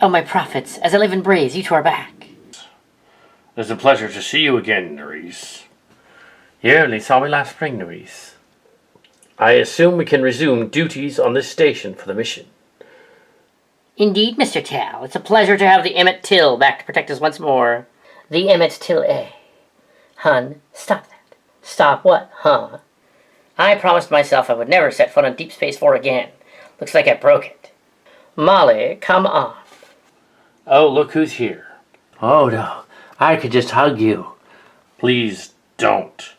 Oh, my prophets, as I live and breathe, you two are back. It's a pleasure to see you again, Nerys. You only saw me last spring, Nerys. I assume we can resume duties on this station for the mission. Indeed, Mr. Tal. It's a pleasure to have the Emmett Till back to protect us once more. The Emmett Till A. Hun, stop that. Stop what, huh? I promised myself I would never set foot on Deep Space 4 again. Looks like I broke it. Molly, come on. Oh, look who's here. Oh, no. I could just hug you. Please don't.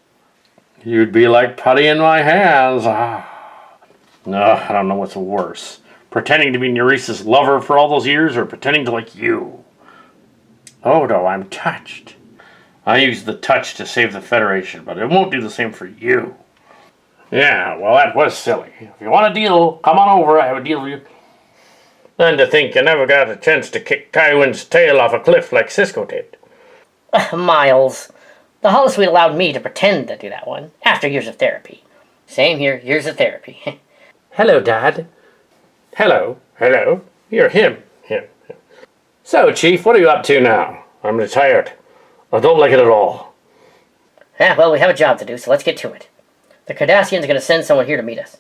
You'd be like putty in my hands. No, I don't know what's worse. Pretending to be Nerys' lover for all those years or pretending to like you. Oh, no, I'm touched. I used the touch to save the Federation, but it won't do the same for you. Yeah, well, that was silly. If you want a deal, come on over. I have a deal for you. And to think you never got a chance to kick Tywin's tail off a cliff like Cisco did. Miles. The holosuite allowed me to pretend to do that one, after years of therapy. Same here, years of therapy. Hello, Dad. Hello. You're him. So, Chief, what are you up to now? I'm retired. I don't like it at all. Yeah, well, we have a job to do, so let's get to it. The Cardassians are going to send someone here to meet us.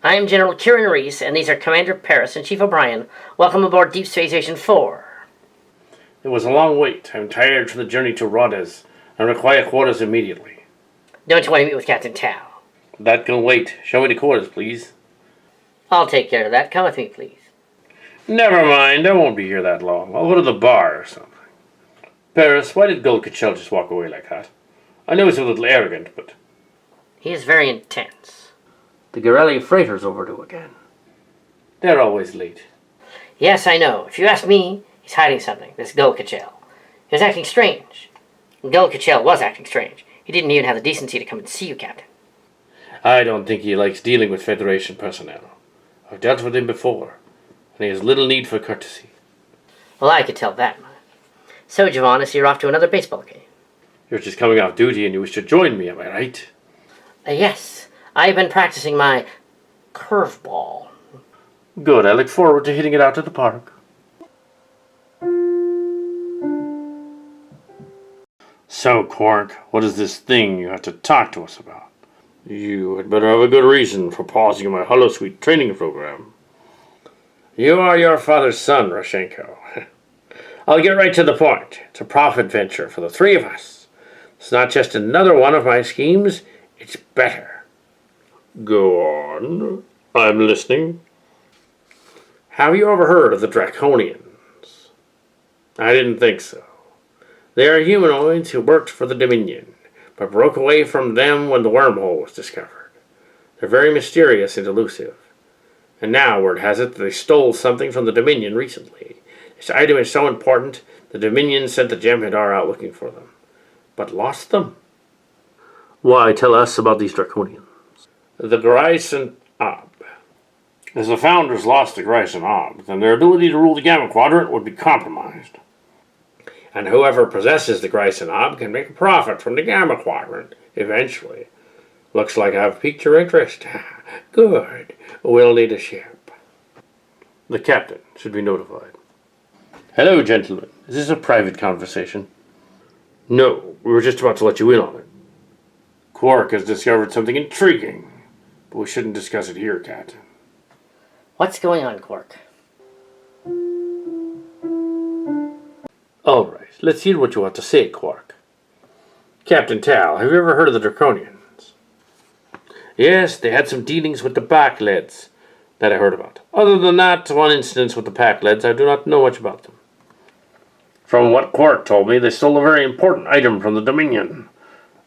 I am General Kieran Reese, and these are Commander Paris and Chief O'Brien. Welcome aboard Deep Space Station 4. It was a long wait. I'm tired from the journey to Rhodes and require quarters immediately. Don't you want to meet with Captain Tau? That can wait. Show me the quarters, please. I'll take care of that. Come with me, please. Never mind. I won't be here that long. I'll go to the bar or something. Paris, why did Gulkachel just walk away like that? I know he's a little arrogant, but... He is very intense. The Gorelli freighter's overdue again. They're always late. Yes, I know. If you ask me, he's hiding something, this Gulkachel. He was acting strange. Gulkachel was acting strange. He didn't even have the decency to come and see you, Captain. I don't think he likes dealing with Federation personnel. I've dealt with him before, and he has little need for courtesy. Well, I could tell that much. So, Javon, I see you're off to another baseball game. You're just coming off duty and you wish to join me, am I right? Yes. I've been practicing my curveball. Good. I look forward to hitting it out at the park. So, Quark, what is this thing you have to talk to us about? You had better have a good reason for pausing my holosuite training program. You are your father's son, Rashenko. I'll get right to the point. It's a profit venture for the three of us. It's not just another one of my schemes, it's better. Go on. I'm listening. Have you ever heard of the Draconians? I didn't think so. They are humanoids who worked for the Dominion, but broke away from them when the wormhole was discovered. They're very mysterious and elusive. And now word has it that they stole something from the Dominion recently. This item is so important, the Dominion sent the Jem'Hadar out looking for them, but lost them. Why, tell us about these Draconians. The Gryson Ob. As the Founders lost the Gryson Ob, then their ability to rule the Gamma Quadrant would be compromised. And whoever possesses the Gryson Ob can make a profit from the Gamma Quadrant, eventually. Looks like I've piqued your interest. Good. We'll need a ship. The captain should be notified. Hello, gentlemen. Is this a private conversation? No, we were just about to let you in on it. Quark has discovered something intriguing, but we shouldn't discuss it here, Captain. What's going on, Quark? All right, let's hear what you have to say, Quark. Captain Tal, have you ever heard of the Draconians? Yes, they had some dealings with the Pakleds that I heard about. Other than that, one instance with the Pakleds, I do not know much about them. From what Quark told me, they stole a very important item from the Dominion.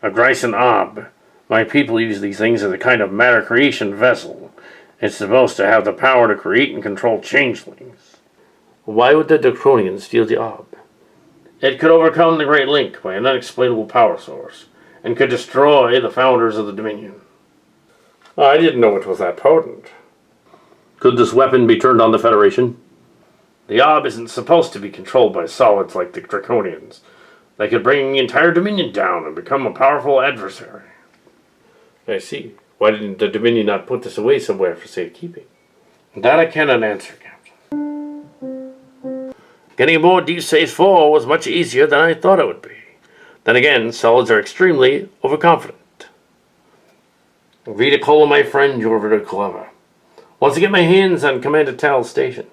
A Gryson Ob. My people use these things as a kind of matter creation vessel. It's supposed to have the power to create and control changelings. Why would the Draconians steal the Ob? It could overcome the Great Link by an unexplainable power source, and could destroy the founders of the Dominion. I didn't know it was that potent. Could this weapon be turned on the Federation? The Ob isn't supposed to be controlled by solids like the Draconians. They could bring the entire Dominion down and become a powerful adversary. I see. Why didn't the Dominion not put this away somewhere for safekeeping? That I cannot answer, Captain. Getting aboard Deep Space 4 was much easier than I thought it would be. Then again, solids are extremely overconfident. Vita Cola, my friend, you're very clever. Once I get my hands on Commander Tal's station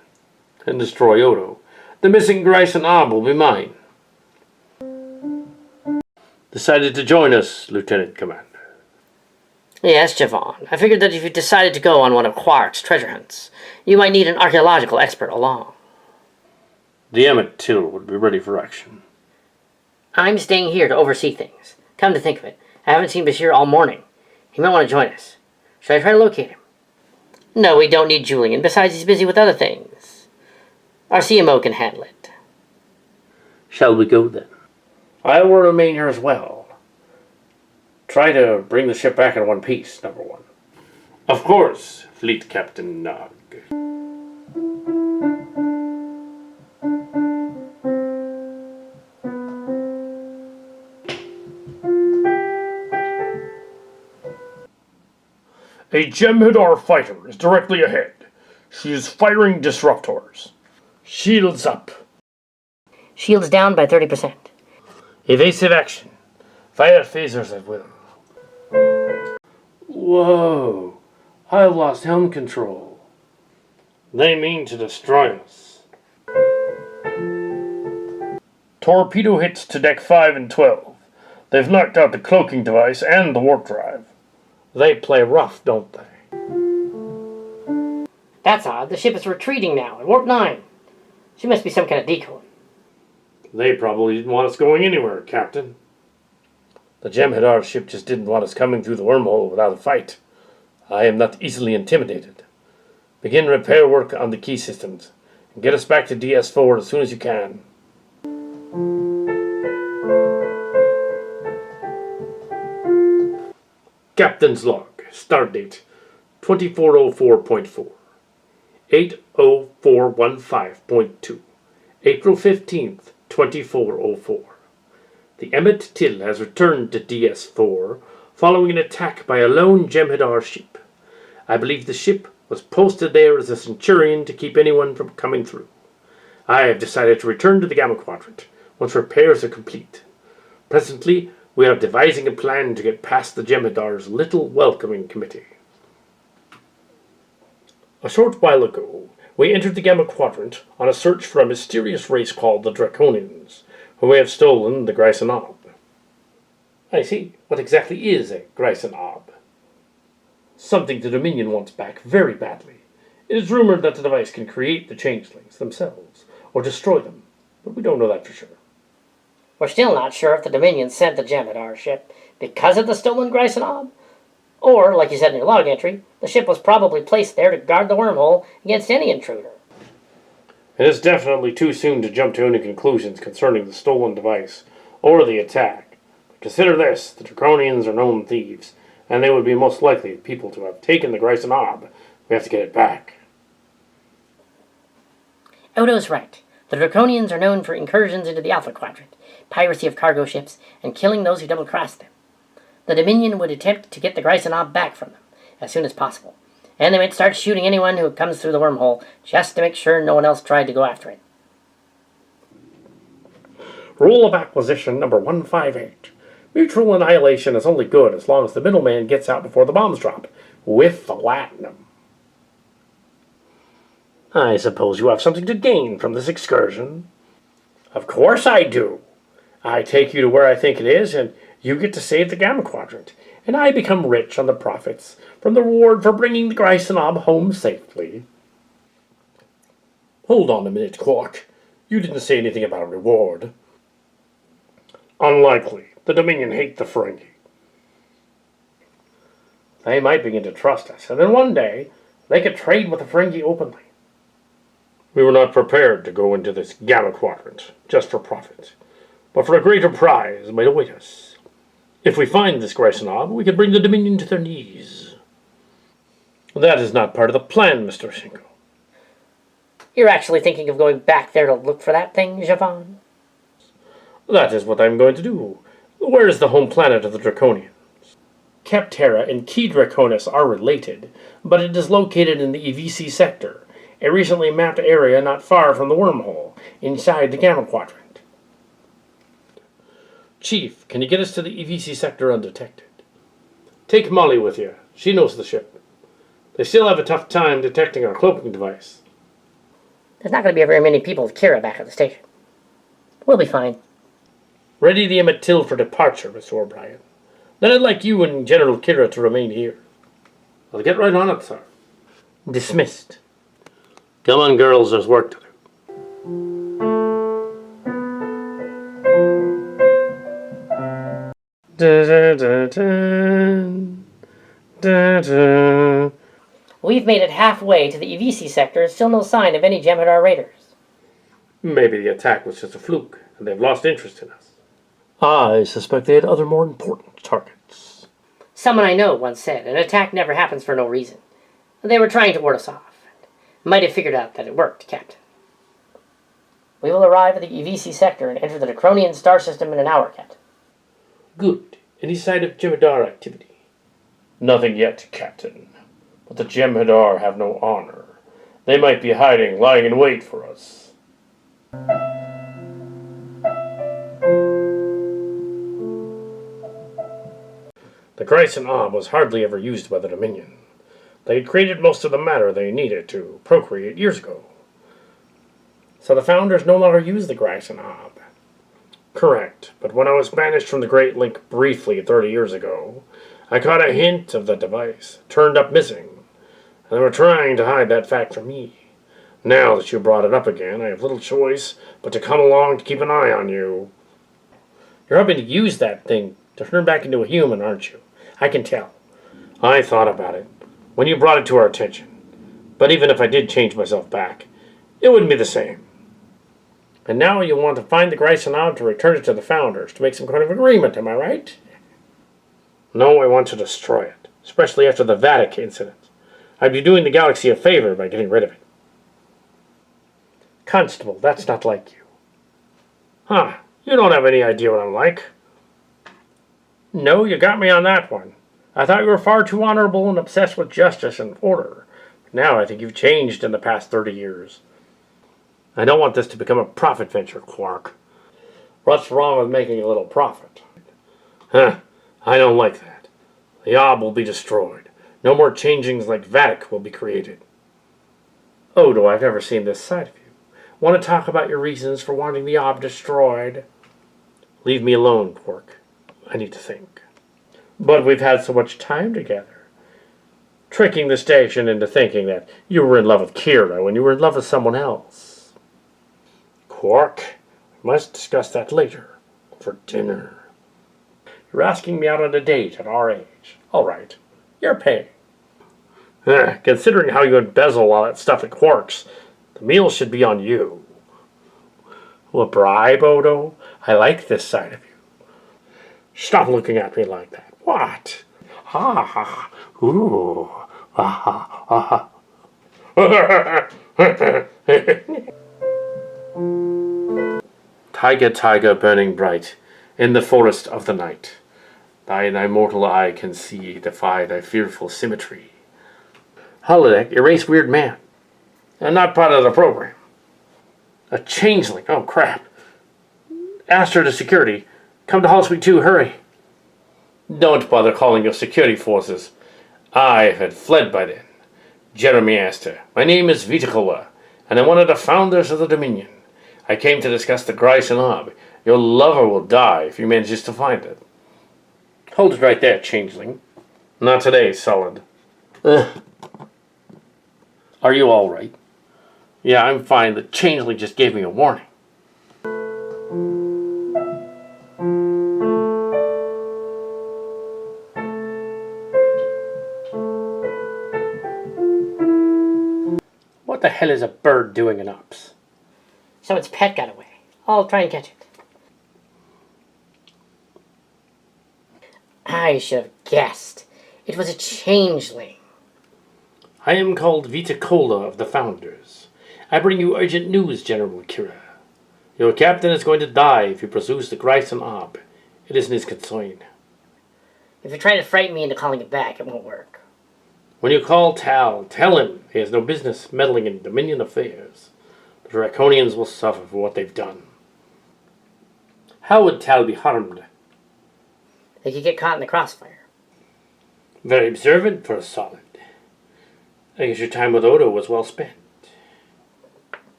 and destroy Odo, the missing Grayson Arm will be mine. Decided to join us, Lieutenant Commander. Yes, Javon. I figured that if you decided to go on one of Quark's treasure hunts, you might need an archaeological expert along. The Emmett Till would be ready for action. I'm staying here to oversee things. Come to think of it, I haven't seen Bashir all morning. He might want to join us. Should I try to locate him? No, we don't need Julian. Besides, he's busy with other things. Our CMO can handle it. Shall we go then? I will remain here as well. Try to bring the ship back in one piece, number one. Of course, Fleet Captain Nog. A Jem'Hadar fighter is directly ahead. She is firing disruptors. Shields up. Shields down by 30%. Evasive action. Fire phasers at will. Whoa. I lost helm control. They mean to destroy us. Torpedo hits to deck 5 and 12. They've knocked out the cloaking device and the warp drive. They play rough, don't they? That's odd. The ship is retreating now at warp 9. She must be some kind of decoy. They probably didn't want us going anywhere, Captain. The Jem'Hadar ship just didn't want us coming through the wormhole without a fight. I am not easily intimidated. Begin repair work on the key systems, and get us back to DS4 as soon as you can. Captain's log. Stardate 2404.4. 80415.2. April 15th, 2404. The Emmett Till has returned to DS4 following an attack by a lone Jem'Hadar ship. I believe the ship was posted there as a Centurion to keep anyone from coming through. I have decided to return to the Gamma Quadrant once repairs are complete. Presently, we are devising a plan to get past the Jem'Hadar's little welcoming committee. A short while ago, we entered the Gamma Quadrant on a search for a mysterious race called the Draconians, who may have stolen the Grayson Ob. I see. What exactly is a Grayson Ob? Something the Dominion wants back very badly. It is rumored that the device can create the changelings themselves, or destroy them, but we don't know that for sure. We're still not sure if the Dominion sent the Jem'Hadar ship because of the stolen Grayson Ob, or, like you said in your log entry, the ship was probably placed there to guard the wormhole against any intruder. It is definitely too soon to jump to any conclusions concerning the stolen device or the attack. But consider this, the Draconians are known thieves, and they would be most likely people to have taken the Grayson Ob. We have to get it back. Odo's right. The Draconians are known for incursions into the Alpha Quadrant, piracy of cargo ships, and killing those who double-cross them. The Dominion would attempt to get the Grayson Ob back from them as soon as possible, and they might start shooting anyone who comes through the wormhole just to make sure no one else tried to go after it. Rule of acquisition number 158. Mutual annihilation is only good as long as the middleman gets out before the bombs drop, with the latinum. I suppose you have something to gain from this excursion. Of course I do. I take you to where I think it is, and you get to save the Gamma Quadrant, and I become rich on the profits from the reward for bringing the Grayson Ob home safely. Hold on a minute, Quark. You didn't say anything about a reward. Unlikely. The Dominion hate the Ferengi. They might begin to trust us, and then one day they could trade with the Ferengi openly. We were not prepared to go into this Gamma Quadrant just for profit, but for a greater prize might await us. If we find this Grayson Ob, we could bring the Dominion to their knees. That is not part of the plan, Mr. Shinko. You're actually thinking of going back there to look for that thing, Javon? That is what I'm going to do. Where is the home planet of the Draconians? Capterra and Key Draconis are related, but it is located in the EVC sector, a recently mapped area not far from the wormhole, inside the Gamma Quadrant. Chief, can you get us to the EVC sector undetected? Take Molly with you. She knows the ship. They still have a tough time detecting our cloaking device. There's not going to be very many people with Kira back at the station. We'll be fine. Ready the Emmett Till for departure, Mr. O'Brien. Then I'd like you and General Kira to remain here. I'll get right on it, sir. Dismissed. Come on, girls, there's work to do. We've made it halfway to the EVC sector and still no sign of any Jem'Hadar raiders. Maybe the attack was just a fluke, and they've lost interest in us. I suspect they had other more important targets. Someone I know once said, an attack never happens for no reason. They were trying to ward us off. Might have figured out that it worked, Captain. We will arrive at the EVC sector and enter the Necronian star system in an hour, Captain. Good. Any sign of Jem'Hadar activity? Nothing yet, Captain. But the Jem'Hadar have no honor. They might be hiding, lying in wait for us. The Grayson Ob was hardly ever used by the Dominion. They had created most of the matter they needed to procreate years ago. So the Founders no longer use the Grayson Ob. Correct, but when I was banished from the Great Link briefly 30 years ago, I caught a hint of the device, turned up missing, and they were trying to hide that fact from me. Now that you brought it up again, I have little choice but to come along to keep an eye on you. You're hoping to use that thing to turn back into a human, aren't you? I can tell. I thought about it when you brought it to our attention. But even if I did change myself back, it wouldn't be the same. And now you want to find the Grayson Ob to return it to the Founders to make some kind of agreement, am I right? No, I want to destroy it, especially after the Vatic incident. I'd be doing the galaxy a favor by getting rid of it. Constable, that's not like you. Huh, you don't have any idea what I'm like. No, you got me on that one. I thought you were far too honorable and obsessed with justice and order. But now I think you've changed in the past 30 years. I don't want this to become a profit venture, Quark. What's wrong with making a little profit? Huh, I don't like that. The Ob will be destroyed. No more changelings like Vatic will be created. Odo, I've never seen this side of you. Want to talk about your reasons for wanting the Ob destroyed? Leave me alone, Quark. I need to think. But we've had so much time together. Tricking the station into thinking that you were in love with Kira when you were in love with someone else. Quark, we must discuss that later. For dinner. You're asking me out on a date at our age. All right. You're paying. Considering how you embezzle all that stuff at Quark's, the meal should be on you. A bribe, Odo? I like this side of you. Stop looking at me like that. What? Ha ha. Ooh. Ha ha ha. Tiger, tiger, burning bright, in the forest of the night. Thine immortal eye can see, defy thy fearful symmetry. Holodeck, erase weird man. I'm not part of the program. A changeling. Oh, crap. Ask her to security. Come to Holosuite 2, hurry. Don't bother calling your security forces. I had fled by then. Jeremy asked her. My name is Viticola, and I'm one of the founders of the Dominion. I came to discuss the Grayson Ob. Your lover will die if he manages to find it. Hold it right there, changeling. Not today, Solid. Are you all right? Yeah, I'm fine. The changeling just gave me a warning. What the hell is a bird doing in ops? Someone's pet got away. I'll try and catch it. I should have guessed. It was a changeling. I am called Viticola of the Founders. I bring you urgent news, General Kira. Your captain is going to die if he pursues the Grayson Ob. It isn't his concern. If you're trying to frighten me into calling it back, it won't work. When you call Tal, tell him he has no business meddling in Dominion affairs. The Draconians will suffer for what they've done. How would Tal be harmed? They could get caught in the crossfire. Very observant for a solid. I guess your time with Odo was well spent.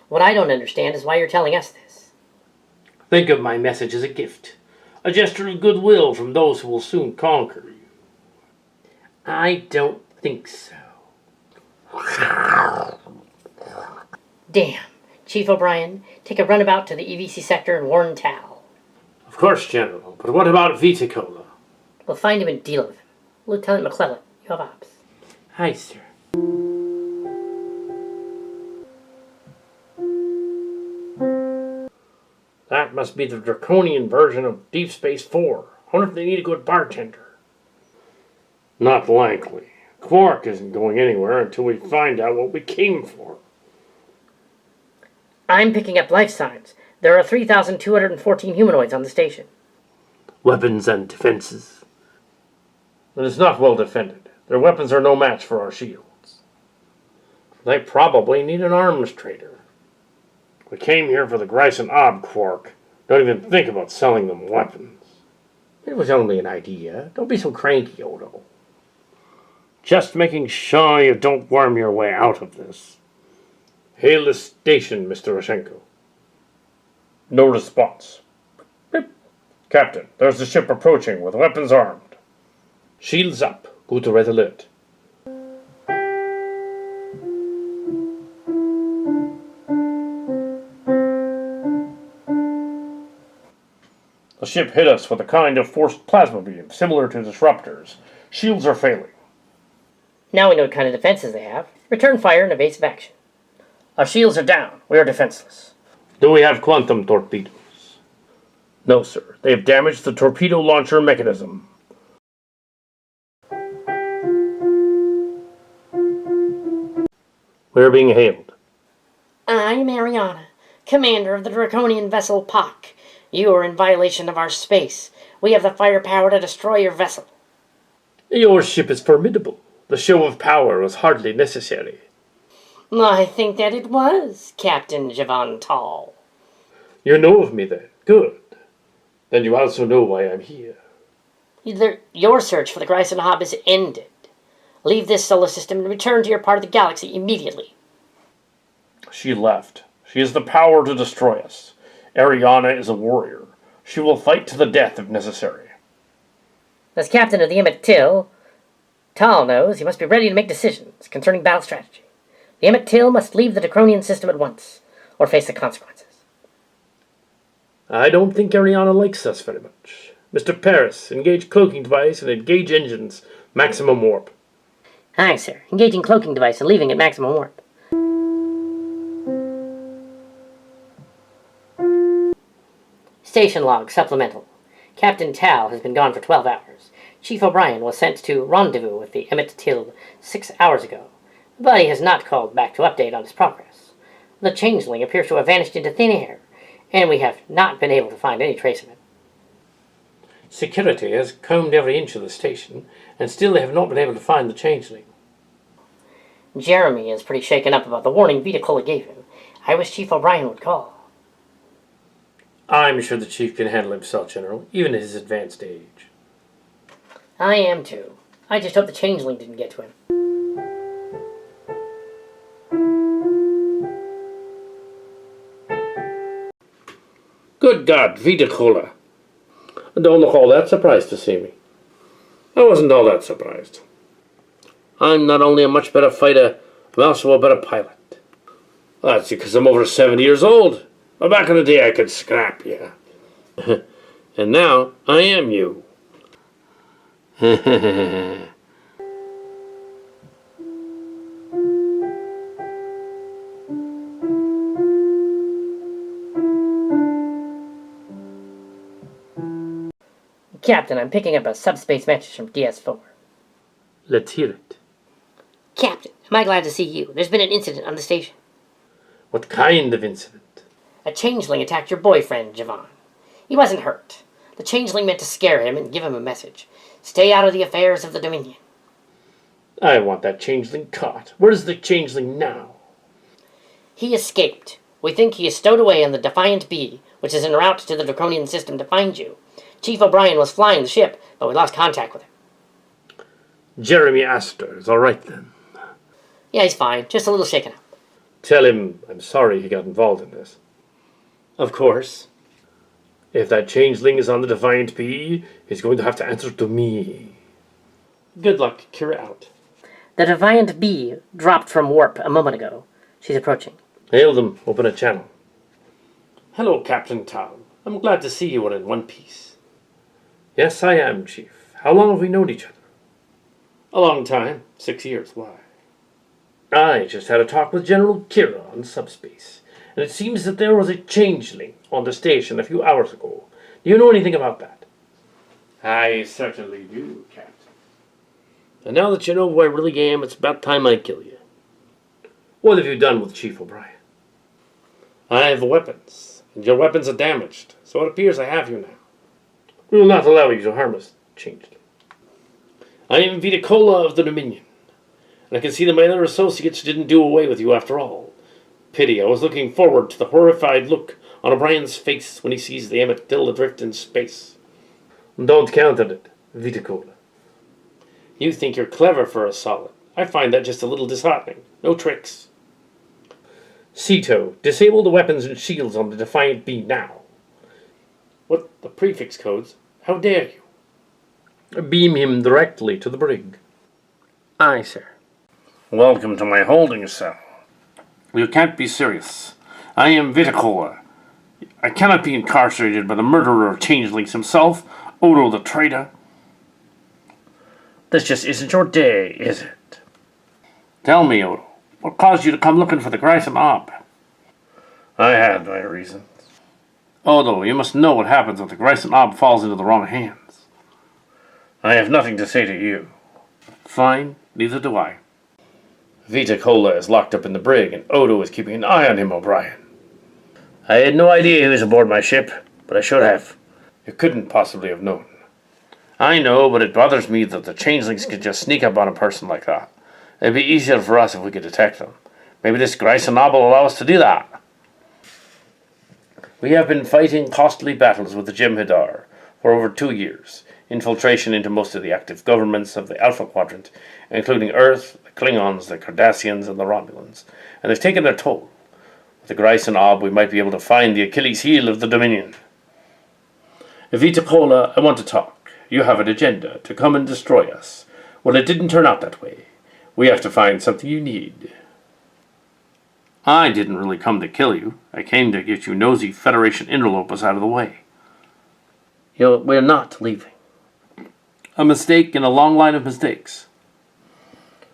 What I don't understand is why you're telling us this. Think of my message as a gift. A gesture of goodwill from those who will soon conquer you. I don't think so. Damn. Chief O'Brien, take a runabout to the EVC sector and warn Tal. Of course, General, but what about Viticola? We'll find him and deal with him. Lieutenant McClellan, you have ops. Hi, sir. That must be the draconian version of Deep Space 4. I wonder if they need a good bartender. Not likely. Quark isn't going anywhere until we find out what we came for. I'm picking up life signs. There are 3,214 humanoids on the station. Weapons and defenses. It is not well defended. Their weapons are no match for our shields. They probably need an arms trader. We came here for the Grice and Ob Quark. Don't even think about selling them weapons. It was only an idea. Don't be so cranky, Odo. Just making sure you don't worm your way out of this. Hail the station, Mr. Roshenko. No response. Beep. Captain, there's the ship approaching with weapons armed. Shields up. Go to red alert. The ship hit us with a kind of forced plasma beam similar to disruptors. Shields are failing. Now we know what kind of defenses they have. Return fire and evasive action. Our shields are down. We are defenseless. Do we have quantum torpedoes? No, sir. They have damaged the torpedo launcher mechanism. We are being hailed. I'm Ariana, commander of the Draconian vessel Pak. You are in violation of our space. We have the firepower to destroy your vessel. Your ship is formidable. The show of power was hardly necessary. I think that it was, Captain Javon Tall. You know of me then. Good. Then you also know why I'm here. Your search for the Grice and Hob is ended. Leave this solar system and return to your part of the galaxy immediately. She left. She has the power to destroy us. Ariana is a warrior. She will fight to the death if necessary. As captain of the Emmett Till, Tal knows he must be ready to make decisions concerning battle strategy. The Emmett Till must leave the Draconian system at once, or face the consequences. I don't think Ariana likes us very much. Mr. Paris, engage cloaking device and engage engines. Maximum warp. Aye, sir. Engaging cloaking device and leaving at maximum warp. Station log supplemental. Captain Tal has been gone for 12 hours. Chief O'Brien was sent to rendezvous with the Emmett Till 6 hours ago, but he has not called back to update on his progress. The changeling appears to have vanished into thin air, and we have not been able to find any trace of him. Security has combed every inch of the station, and still they have not been able to find the changeling. Jeremy is pretty shaken up about the warning Viticola gave him. I wish Chief O'Brien would call. I'm sure the chief can handle himself, General, even at his advanced age. I am too. I just hope the changeling didn't get to him. Good God, Viticola. Don't look all that surprised to see me. I wasn't all that surprised. I'm not only a much better fighter, I'm also a better pilot. That's because I'm over 70 years old. Well, back in the day I could scrap you. And now I am you. Captain, I'm picking up a subspace message from DS4. Let's hear it. Captain, am I glad to see you? There's been an incident on the station. What kind of incident? A changeling attacked your boyfriend, Javon. He wasn't hurt. The changeling meant to scare him and give him a message. Stay out of the affairs of the Dominion. I want that changeling caught. Where's the changeling now? He escaped. We think he is stowed away on the Defiant Bee, which is en route to the Draconian system to find you. Chief O'Brien was flying the ship, but we lost contact with him. Jeremy Astor is all right then. Yeah, he's fine. Just a little shaken up. Tell him I'm sorry he got involved in this. Of course. If that changeling is on the Defiant Bee, he's going to have to answer to me. Good luck. Kira out. The Defiant Bee dropped from warp a moment ago. She's approaching. Hail them. Open a channel. Hello, Captain Tom. I'm glad to see you are in one piece. Yes, I am, Chief. How long have we known each other? A long time. 6 years. Why? I just had a talk with General Kira on subspace, and it seems that there was a changeling on the station a few hours ago. Do you know anything about that? I certainly do, Captain. And now that you know who I really am, it's about time I kill you. What have you done with Chief O'Brien? I have weapons, and your weapons are damaged, so it appears I have you now. We will not allow you to harm us, changeling. I am Viticola of the Dominion, and I can see that my other associates didn't do away with you after all. Pity, I was looking forward to the horrified look on O'Brien's face when he sees the Emmett Till adrift in space. Don't count on it, Viticola. You think you're clever for a solid. I find that just a little disheartening. No tricks. Ceto, disable the weapons and shields on the Defiant Bee now. What the prefix codes? How dare you? Beam him directly to the brig. Aye, sir. Welcome to my holding cell. You can't be serious. I am Viticola. I cannot be incarcerated by the murderer of changelings himself, Odo the traitor. This just isn't your day, is it? Tell me, Odo, what caused you to come looking for the Grayson Ob? I had my reasons. Odo, you must know what happens if the Grayson Ob falls into the wrong hands. I have nothing to say to you. Fine, neither do I. Viticola is locked up in the brig, and Odo is keeping an eye on him, O'Brien. I had no idea he was aboard my ship, but I should have. You couldn't possibly have known. I know, but it bothers me that the changelings could just sneak up on a person like that. It'd be easier for us if we could detect them. Maybe this Grayson Ob will allow us to do that. We have been fighting costly battles with the Jem'Hadar for over 2 years. Infiltration into most of the active governments of the Alpha Quadrant, including Earth, the Klingons, the Cardassians, and the Romulans. And they've taken their toll. With the Grayson Ob, we might be able to find the Achilles heel of the Dominion. Viticola, I want to talk. You have an agenda to come and destroy us. Well, it didn't turn out that way. We have to find something you need. I didn't really come to kill you. I came to get you nosy Federation interlopers out of the way. We're not leaving. A mistake in a long line of mistakes.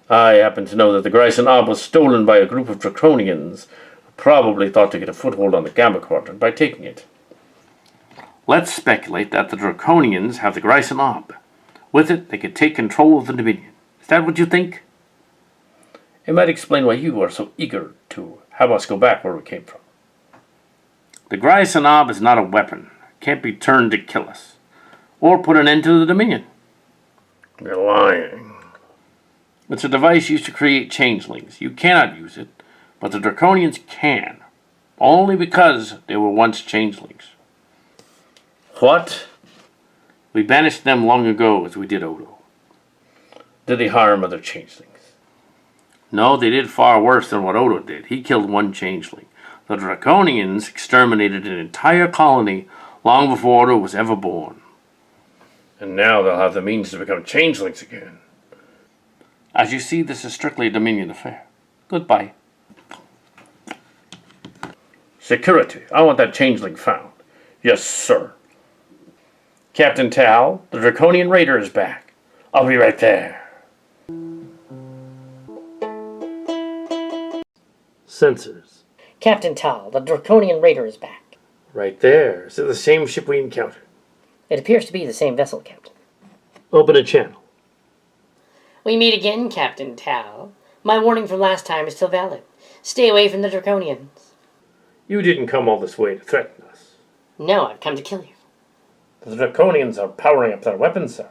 I happen to know that the Grayson Ob was stolen by a group of Draconians who probably thought to get a foothold on the Gamma Quadrant by taking it. Let's speculate that the Draconians have the Grayson Ob. With it, they could take control of the Dominion. Is that what you think? It might explain why you are so eager to have us go back where we came from. The Grayson Ob is not a weapon. It can't be turned to kill us. Or put an end to the Dominion. You're lying. It's a device used to create changelings. You cannot use it, but the Draconians can. Only because they were once changelings. What? We banished them long ago, as we did Odo. Did they harm other changelings? No, they did far worse than what Odo did. He killed one changeling. The Draconians exterminated an entire colony long before Odo was ever born. And now they'll have the means to become changelings again. As you see, this is strictly a Dominion affair. Goodbye. Security. I want that changeling found. Yes, sir. Captain Tal, the Draconian Raider is back. I'll be right there. Sensors. Captain Tal, the Draconian Raider is back. Right there. Is it the same ship we encountered? It appears to be the same vessel, Captain. Open a channel. We meet again, Captain Tal. My warning from last time is still valid. Stay away from the Draconians. You didn't come all this way to threaten us. No, I've come to kill you. The Draconians are powering up their weapons, sir.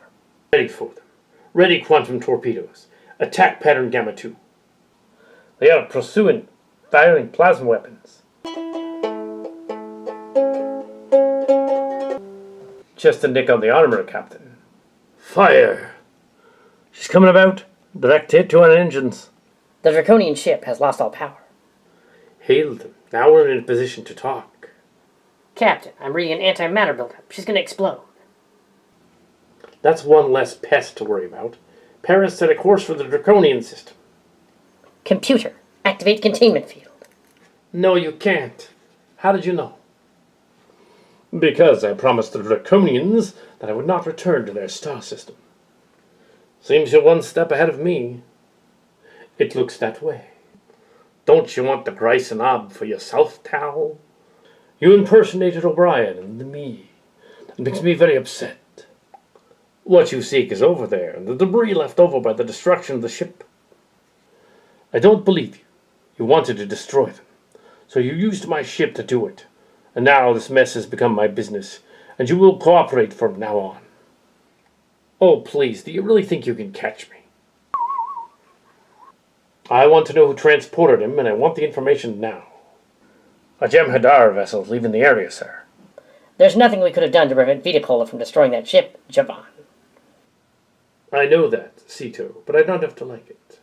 Ready for them. Ready quantum torpedoes. Attack pattern Gamma 2. They are pursuing, firing plasma weapons. Just a nick on the armor, Captain. Fire! She's coming about. Direct hit to our engines. The Draconian ship has lost all power. Hail them. Now we're in a position to talk. Captain, I'm reading an antimatter buildup. She's going to explode. That's one less pest to worry about. Paris set a course for the Draconian system. Computer, activate containment field. No, you can't. How did you know? Because I promised the Draconians that I would not return to their star system. Seems you're one step ahead of me. It looks that way. Don't you want the Grice and Ob for yourself, Tal? You impersonated O'Brien and me. It makes me very upset. What you seek is over there, and the debris left over by the destruction of the ship. I don't believe you. You wanted to destroy them, so you used my ship to do it. And now this mess has become my business, and you will cooperate from now on. Oh, please, do you really think you can catch me? I want to know who transported him, and I want the information now. A Jem'Hadar vessel is leaving the area, sir. There's nothing we could have done to prevent Viticola from destroying that ship, Javan. I know that, Sito, but I don't have to like it.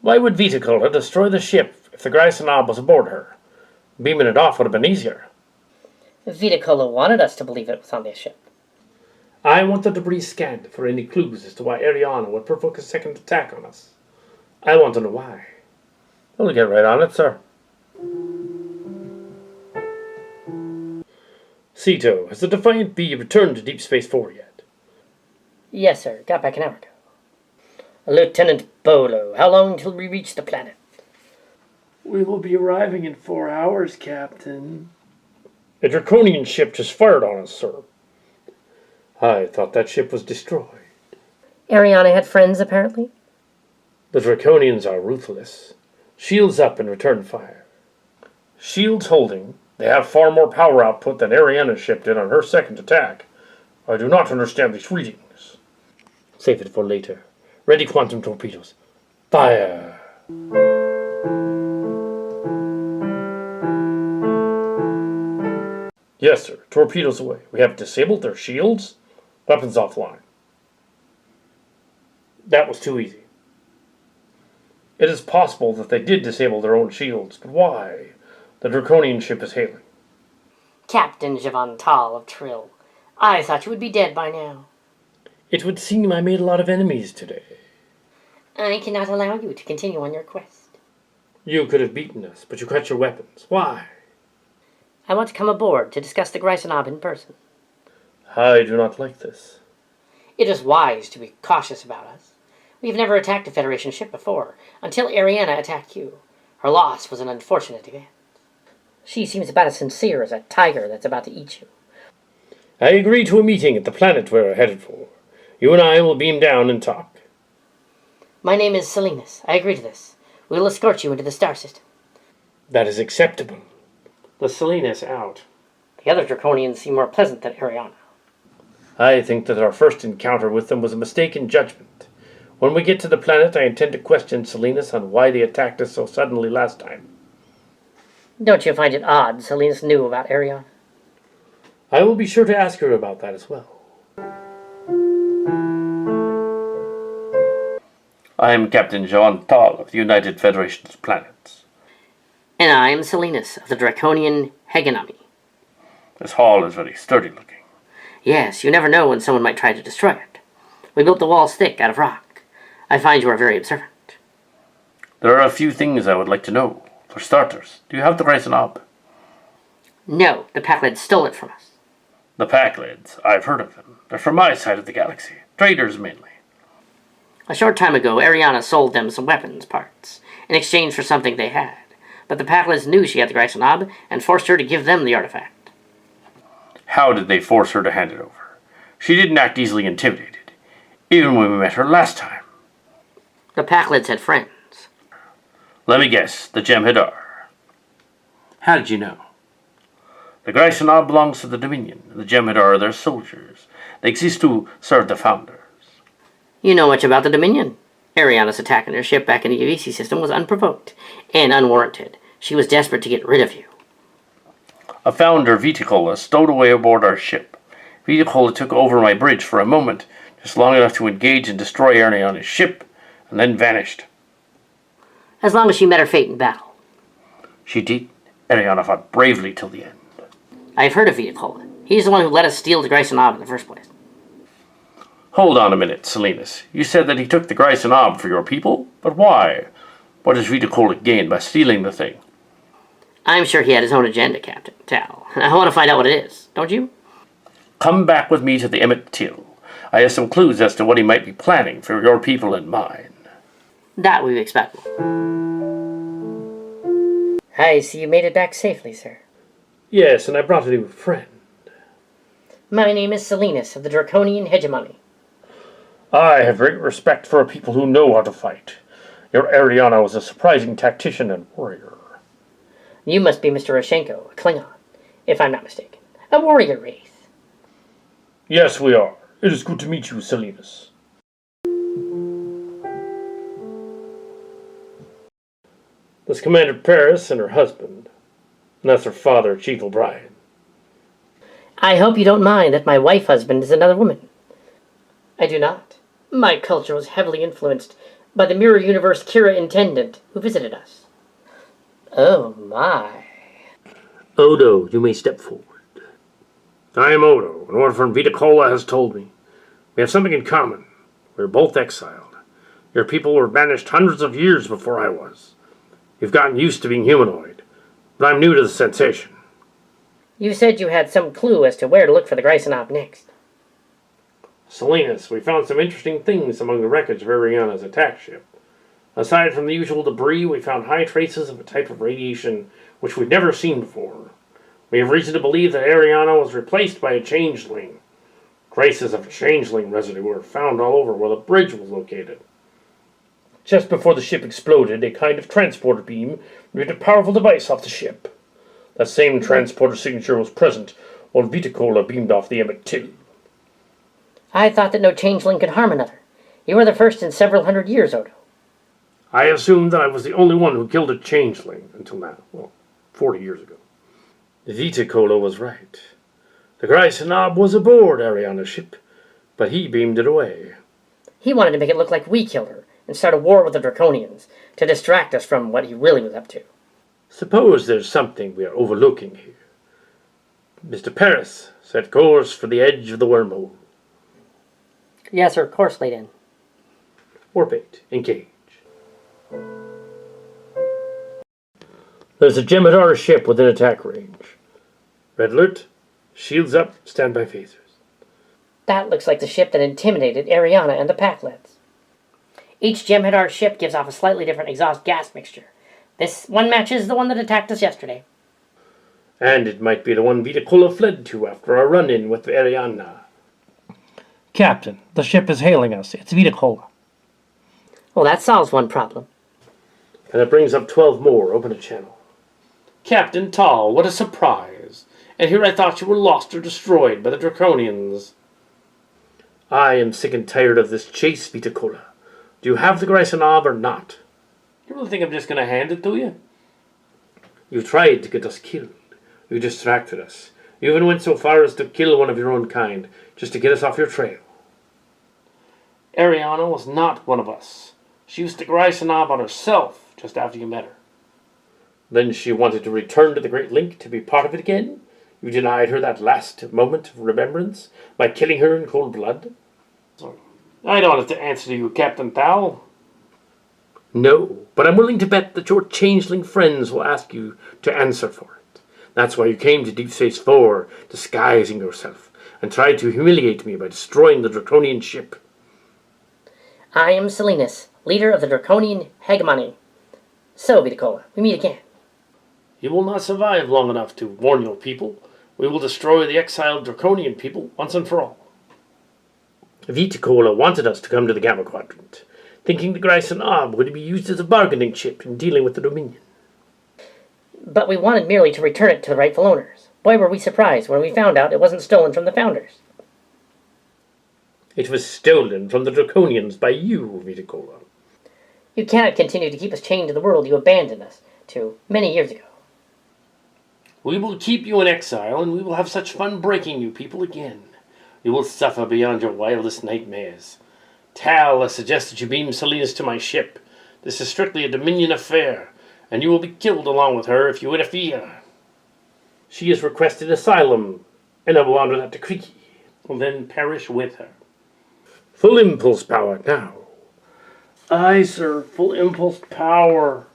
Why would Viticola destroy the ship if the Grice and Ob was aboard her? Beaming it off would have been easier. Viticola wanted us to believe it was on this ship. I want the debris scanned for any clues as to why Ariana would provoke a second attack on us. I want to know why. We'll get right on it, sir. Sito, has the Defiant Bee returned to Deep Space 4 yet? Yes, sir. Got back an hour ago. Lieutenant Bolo, how long till we reach the planet? We will be arriving in 4 hours, Captain. A Draconian ship just fired on us, sir. I thought that ship was destroyed. Ariana had friends, apparently? The Draconians are ruthless. Shields up and return fire. Shields holding. They have far more power output than Ariana's ship did on her second attack. I do not understand these readings. Save it for later. Ready quantum torpedoes. Fire! Yes, sir. Torpedoes away. We have disabled their shields. Weapons offline. That was too easy. It is possible that they did disable their own shields, but why? The Draconian ship is hailing. Captain Javan Tal of Trill. I thought you would be dead by now. It would seem I made a lot of enemies today. I cannot allow you to continue on your quest. You could have beaten us, but you cut your weapons. Why? I want to come aboard to discuss the Grisenob in person. I do not like this. It is wise to be cautious about us. We have never attacked a Federation ship before, until Ariana attacked you. Her loss was an unfortunate event. She seems about as sincere as a tiger that's about to eat you. I agree to a meeting at the planet we're headed for. You and I will beam down and talk. My name is Salinas. I agree to this. We will escort you into the star system. That is acceptable. The Salinas out. The other Draconians seem more pleasant than Ariana. I think that our first encounter with them was a mistake in judgment. When we get to the planet, I intend to question Salinas on why they attacked us so suddenly last time. Don't you find it odd Salinas knew about Ariana? I will be sure to ask her about that as well. I am Captain Jean Tal of the United Federation of Planets. And I am Salinas of the Draconian Hegemony. This hall is very sturdy looking. Yes, you never know when someone might try to destroy it. We built the walls thick out of rock. I find you are very observant. There are a few things I would like to know. For starters, do you have the Grisenob? No, the Packlids stole it from us. The Packlids, I've heard of them. They're from my side of the galaxy. Traders mainly. A short time ago, Ariana sold them some weapons parts in exchange for something they had. But the Packlids knew she had the Grisenob and forced her to give them the artifact. How did they force her to hand it over? She didn't act easily intimidated, even when we met her last time. The Packlids had friends. Let me guess, the Jem'Hadar. How did you know? The Grysonob belongs to the Dominion, and the Jem'Hadar are their soldiers. They exist to serve the Founders. You know much about the Dominion. Ariana's attack on her ship back in the UVC system was unprovoked and unwarranted. She was desperate to get rid of you. A Founder, Viticola, stowed away aboard our ship. Viticola took over my bridge for a moment, just long enough to engage and destroy Ariana's ship, and then vanished. As long as she met her fate in battle. She did. Ariana fought bravely till the end. I've heard of Viticola. He's the one who let us steal the Grysonob in the first place. Hold on a minute, Salinas. You said that he took the Grysonob for your people? But why? What does Viticola gain by stealing the thing? I'm sure he had his own agenda, Captain Tal. I want to find out what it is, don't you? Come back with me to the Emmett Till. I have some clues as to what he might be planning for your people and mine. That we expect. I see you made it back safely, sir. Yes, and I brought a new friend. My name is Salinas of the Draconian Hegemony. I have great respect for a people who know how to fight. Your Ariana was a surprising tactician and warrior. You must be Mr. Roshenko, a Klingon, if I'm not mistaken. A warrior race. Yes, we are. It is good to meet you, Salinas. That's Commander Paris and her husband. And that's her father, Chief O'Brien. I hope you don't mind that my wife-husband is another woman. I do not. My culture was heavily influenced by the Mirror Universe Kira Intendant who visited us. Oh my. Odo, you may step forward. I am Odo, an orphan Viticola has told me. We have something in common. We're both exiled. Your people were banished hundreds of years before I was. You've gotten used to being humanoid, but I'm new to the sensation. You said you had some clue as to where to look for the Grysonob next. Salinas, we found some interesting things among the wreckage of Ariana's attack ship. Aside from the usual debris, we found high traces of a type of radiation which we've never seen before. We have reason to believe that Ariana was replaced by a changeling. Traces of changeling residue were found all over where the bridge was located. Just before the ship exploded, a kind of transporter beam made a powerful device off the ship. That same transporter signature was present when Viticola beamed off the Emmett Till. I thought that no changeling could harm another. You were the first in several hundred years, Odo. I assumed that I was the only one who killed a changeling until now. Well, 40 years ago. Viticola was right. The Grysonob was aboard Ariana's ship, but he beamed it away. He wanted to make it look like we killed her and start a war with the Draconians to distract us from what he really was up to. Suppose there's something we are overlooking here. Mr. Paris, set course for the edge of the wormhole. Yes, sir, course laid in. Warp 8, engage. There's a Jem'Hadar ship within attack range. Red alert. Shields up. Standby phasers. That looks like the ship that intimidated Ariana and the Packlets. Each Jem'Hadar ship gives off a slightly different exhaust gas mixture. This one matches the one that attacked us yesterday. And it might be the one Viticola fled to after our run-in with Ariana. Captain, the ship is hailing us. It's Viticola. Well, that solves one problem. And it brings up 12 more. Open a channel. Captain Tal, what a surprise. And here I thought you were lost or destroyed by the Draconians. I am sick and tired of this chase, Viticola. Do you have the Grysonob or not? You really think I'm just going to hand it to you? You tried to get us killed. You distracted us. You even went so far as to kill one of your own kind, just to get us off your trail. Ariana was not one of us. She used the Grysonob on herself just after you met her. Then she wanted to return to the Great Link to be part of it again? You denied her that last moment of remembrance by killing her in cold blood? I don't have to answer to you, Captain Tal. No, but I'm willing to bet that your changeling friends will ask you to answer for it. That's why you came to Deep Space 4, disguising yourself, and tried to humiliate me by destroying the Draconian ship. I am Salinas, leader of the Draconian Hegemony. So, Viticola, we meet again. You will not survive long enough to warn your people. We will destroy the exiled Draconian people once and for all. Viticola wanted us to come to the Gamma Quadrant, thinking the Grysonob would be used as a bargaining chip in dealing with the Dominion. But we wanted merely to return it to the rightful owners. Boy, were we surprised when we found out it wasn't stolen from the Founders. It was stolen from the Draconians by you, Viticola. You cannot continue to keep us chained to the world you abandoned us to many years ago. We will keep you in exile, and we will have such fun breaking you people again. You will suffer beyond your wildest nightmares. Tal, I suggest that you beam Salinas to my ship. This is strictly a Dominion affair, and you will be killed along with her if you interfere. She has requested asylum, and I will honor that decree, and then perish with her. Full impulse power now. Aye, sir. Full impulse power.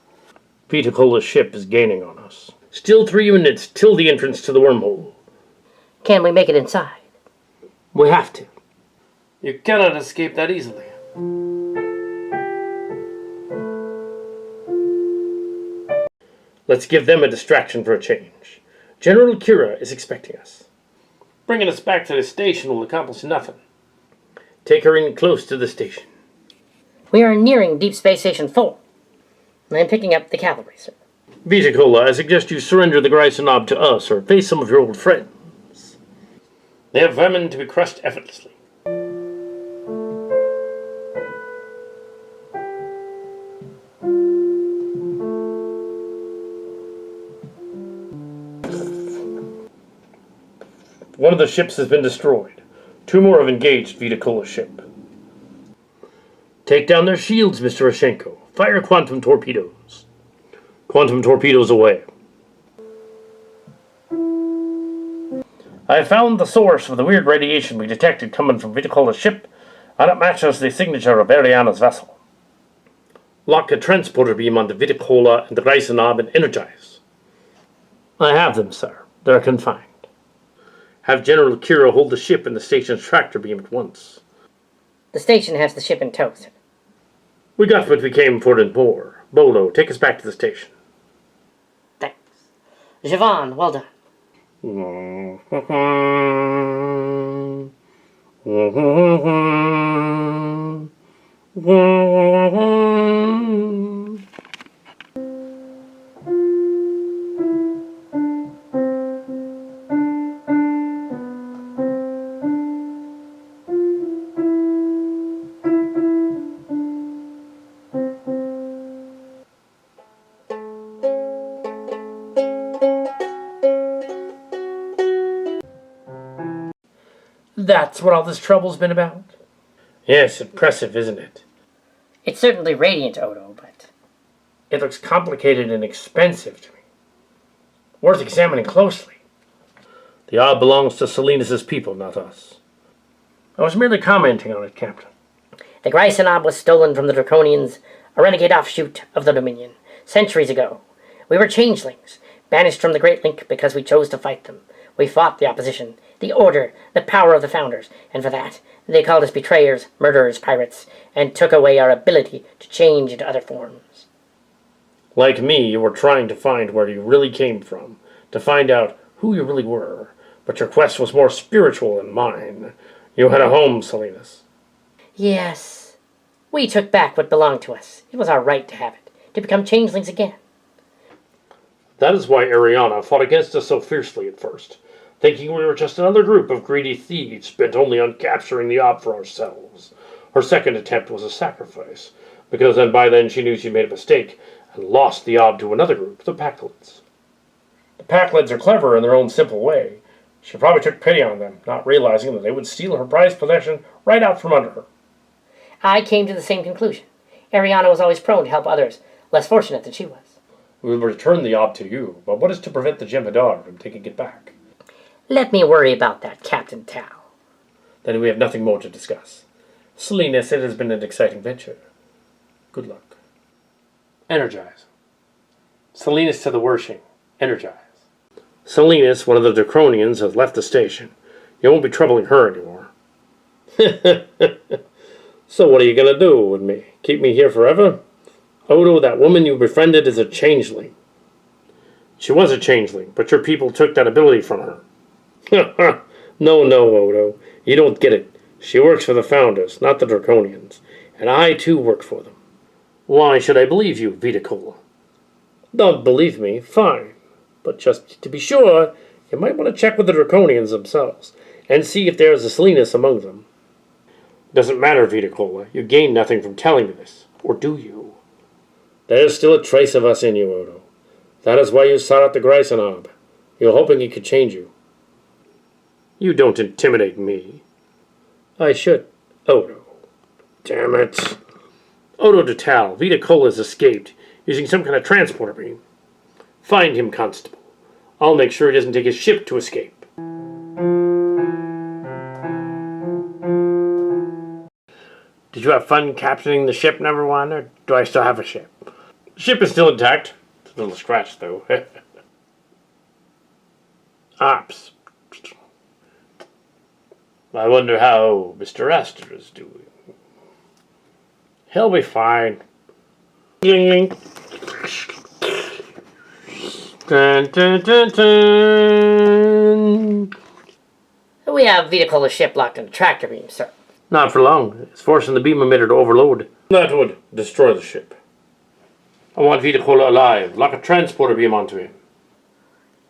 Viticola's ship is gaining on us. Still 3 minutes till the entrance to the wormhole. Can we make it inside? We have to. You cannot escape that easily. Let's give them a distraction for a change. General Kira is expecting us. Bringing us back to the station will accomplish nothing. Take her in close to the station. We are nearing Deep Space Station 4. I'm picking up the cavalry, sir. Viticola, I suggest you surrender the Greisenab to us or face some of your old friends. They are vermin to be crushed effortlessly. One of the ships has been destroyed. 2 more have engaged Viticola's ship. Take down their shields, Mr. Roshenko. Fire quantum torpedoes. Quantum torpedoes away. I have found the source of the weird radiation we detected coming from Viticola's ship, and it matches the signature of Ariana's vessel. Lock a transporter beam onto Viticola and the Greisenab and energize. I have them, sir. They're confined. Have General Kira hold the ship and the station's tractor beam at once. The station has the ship in tow, sir. We got what we came for and more. Bolo, take us back to the station. Thanks. Javan, well done. That's what all this trouble's been about? Yes, impressive, isn't it? It's certainly radiant, Odo, but... It looks complicated and expensive to me. Worth examining closely. The odd belongs to Salinas' people, not us. I was merely commenting on it, Captain. The Greisenab was stolen from the Draconians, a renegade offshoot of the Dominion, centuries ago. We were changelings, banished from the Great Link because we chose to fight them. We fought the opposition, the order, the power of the Founders, and for that, they called us betrayers, murderers, pirates, and took away our ability to change into other forms. Like me, you were trying to find where you really came from, to find out who you really were, but your quest was more spiritual than mine. You had a home, Salinas. Yes. We took back what belonged to us. It was our right to have it, to become changelings again. That is why Ariana fought against us so fiercely at first, thinking we were just another group of greedy thieves bent only on capturing the Ob for ourselves. Her second attempt was a sacrifice, because by then she knew she made a mistake and lost the Ob to another group, the Packlets. The Packlets are clever in their own simple way. She probably took pity on them, not realizing that they would steal her prized possession right out from under her. I came to the same conclusion. Ariana was always prone to help others, less fortunate than she was. We will return the Ob to you, but what is to prevent the Jem'Hadar from taking it back? Let me worry about that, Captain Tao. Then we have nothing more to discuss. Salinas, it has been an exciting venture. Good luck. Energize. Salinas to the Worshing. Energize. Salinas, one of the Draconians, has left the station. You won't be troubling her anymore. So what are you going to do with me? Keep me here forever? Odo, that woman you befriended is a changeling. She was a changeling, but your people took that ability from her. No, Odo. You don't get it. She works for the Founders, not the Draconians. And I, too, work for them. Why should I believe you, Viticola? Don't believe me? Fine. But just to be sure, You might want to check with the Draconians themselves, and see if there is a silliness among them. Doesn't matter, Viticola. You gain nothing from telling me this. Or do you? There is still a trace of us in you, Odo. That is why you sought out the Greisenab. You were hoping he could change you. You don't intimidate me. I should. Odo. Damn it. Odo de Tal, Viticola has escaped, using some kind of transporter beam. Find him, Constable. I'll make sure he doesn't take his ship to escape. Did you have fun captaining the ship, number one, or do I still have a ship? The ship is still intact. It's a little scratched, though. Ops. I wonder how Mr. Astor is doing. He'll be fine. Ying. Dun, dun, dun, dun. We have Vitacola's ship locked in a tractor beam, sir. Not for long. It's forcing the beam emitter to overload. That would destroy the ship. I want Viticola alive. Lock a transporter beam onto him.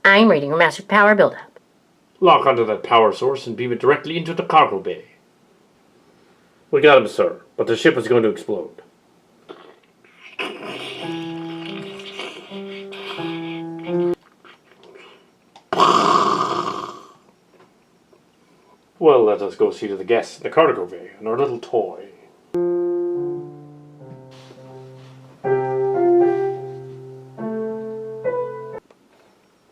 I'm reading your master power buildup. Lock onto that power source and beam it directly into the cargo bay. We got him, sir, but the ship is going to explode. Well, let us go see to the guests in the cargo bay and our little toy.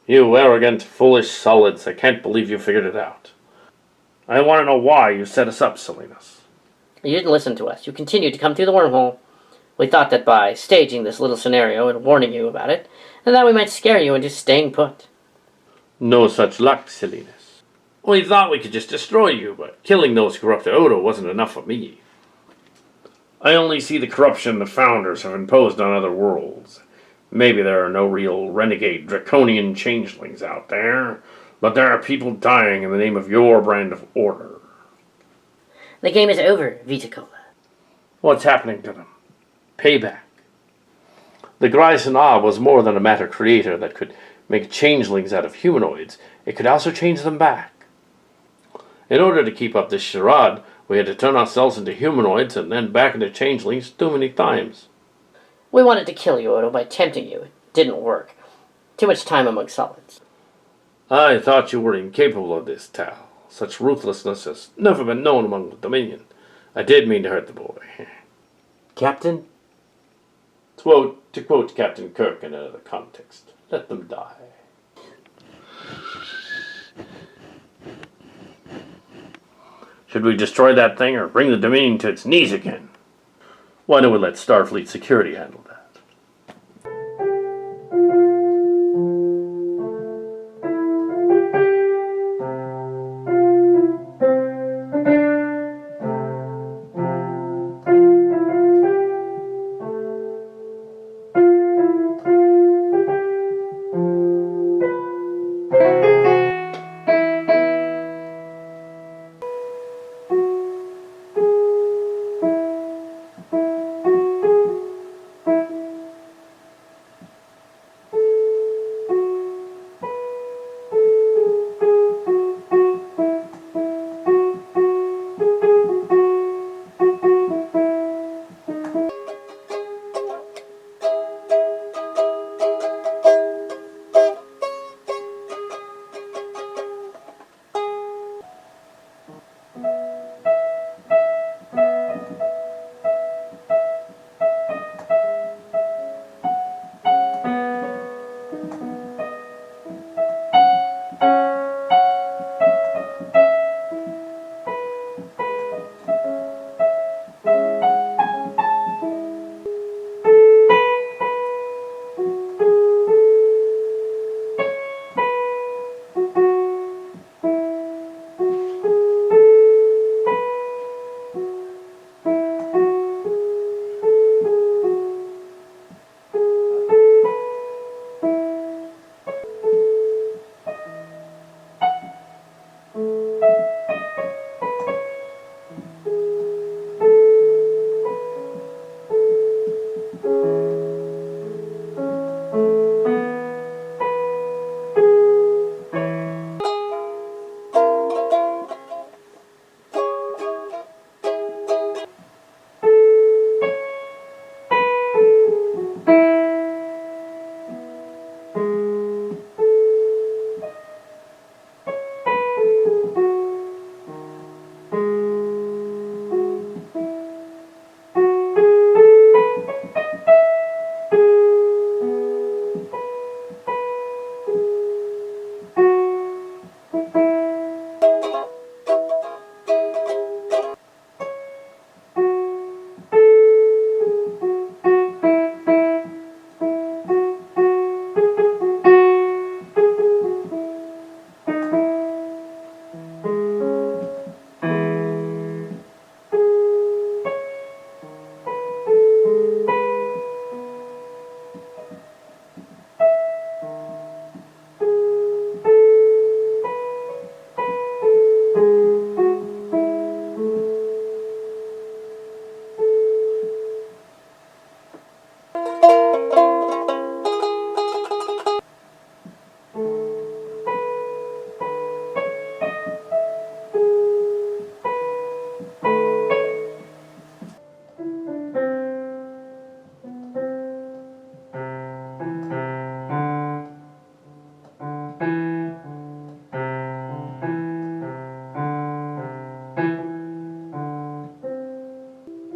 You arrogant, foolish solids, I can't believe you figured it out. I want to know why you set us up, silliness. You didn't listen to us. You continued to come through the wormhole. We thought that by staging this little scenario and warning you about it, that we might scare you into staying put. No such luck, silliness. We thought we could just destroy you, but killing those corrupted Odo wasn't enough for me. I only see the corruption the founders have imposed on other worlds. Maybe there are no real renegade draconian changelings out there, but there are people dying in the name of your brand of order. The game is over, Viticola. What's happening to them? Payback. The Greisenab was more than a matter creator that could make changelings out of humanoids. It could also change them back. In order to keep up this charade, we had to turn ourselves into humanoids and then back into changelings too many times. We wanted to kill you, Odo, by tempting you. It didn't work. Too much time among solids. I thought you were incapable of this, Tal. Such ruthlessness has never been known among the Dominion. I did mean to hurt the boy. Captain? To quote Captain Kirk in another context, let them die. Should we destroy that thing or bring the Dominion to its knees again? Why don't we let Starfleet security handle that?